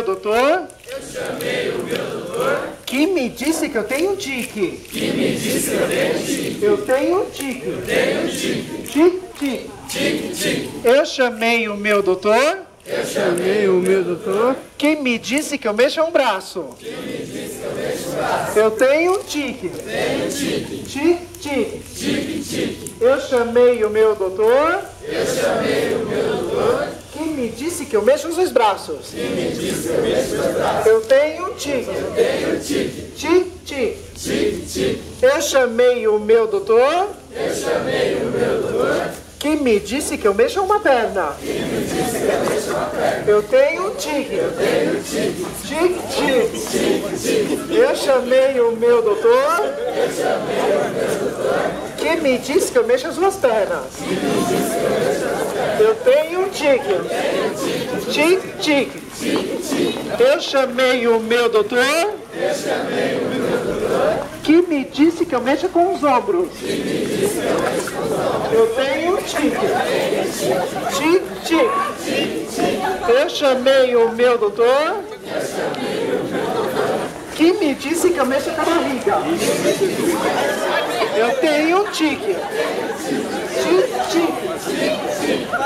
Doutor? Eu chamei o meu doutor. Que me disse que eu tenho um tique. Que me disse que eu tenho um tique. Eu tenho um tique. Eu tenho um tique. Tique. Tique, tique. Eu chamei o meu doutor. Eu chamei o meu doutor. Que me disse que eu mexo um braço. Que me disse que eu mexo o braço. Eu tenho um tique. Eu tenho um tique. Tique, tique. Tique, tique. Eu chamei o meu doutor. Eu chamei o meu doutor. Que me disse que eu mexo os dois braços. Que me disse que eu mexo os braços. Eu tenho um tique. Eu tenho um tique. Tique, tique. Tique, tique. Eu chamei o meu doutor. Eu chamei o meu doutor. Que me disse que eu mexo uma perna. Que me disse que eu mexo uma perna. Eu tenho um tique. Eu tenho um tique. Tique, tique. Tique, tique. Eu chamei o meu doutor. Eu chamei o meu doutor. Que me disse que eu mexo as duas pernas. Que me disse que eu mexo as duas pernas. Eu tenho um tique. Eu tenho um tique. Tique, tique. Tique, tique. Eu chamei o meu doutor. Eu chamei o meu doutor. Que me disse que eu mexo com os ombros. Que me disse que eu mexo com os ombros. Eu tenho um tique. Tique, tique. Tique, tique. Eu chamei o meu doutor. Eu chamei o meu doutor. Que me disse que eu mexo com a barriga. Eu tenho um tique. Tique, tique.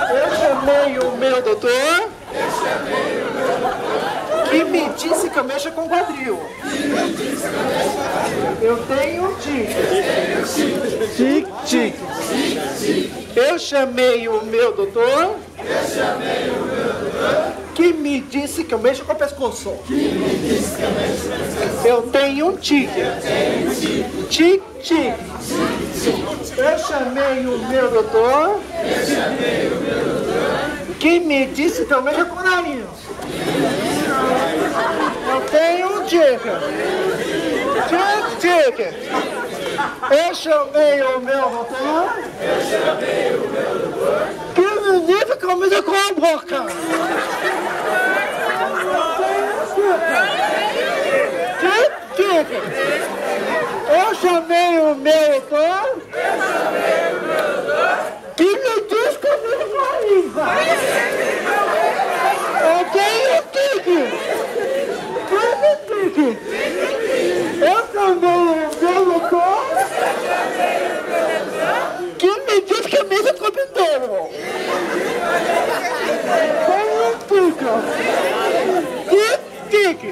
Eu chamei o meu doutor. Eu chamei o meu doutor. Que me disse que eu mexo com o quadril. Que me disse que eu mexo com o quadril. Eu tenho um tique. Eu tenho um tique. Tique, tique. Tique, tique. Eu chamei o meu doutor. Eu chamei o meu doutor. Que me disse que eu mexo com o pescoço. Que me disse que eu mexo com o pescoço. Eu tenho um tique. Eu tenho um tique. Tique, tique. Tique, tique. Eu chamei o meu doutor. Eu chamei o meu doutor. Que me disse que eu mexo com o nariz. Eu tenho um tique. Tique, tique. Eu chamei o meu doutor. Eu chamei o meu doutor. Que me disse que eu mexo com a boca. Tique, tique. Eu chamei o meu doutor. Eu chamei o meu doutor. Que me disse que eu mexo com a língua. Eu tenho tique. Tique, tique. Eu chamei o meu doutor. Que me disse que eu mexo com o pinteiro. Tenho tique. Tique, tique.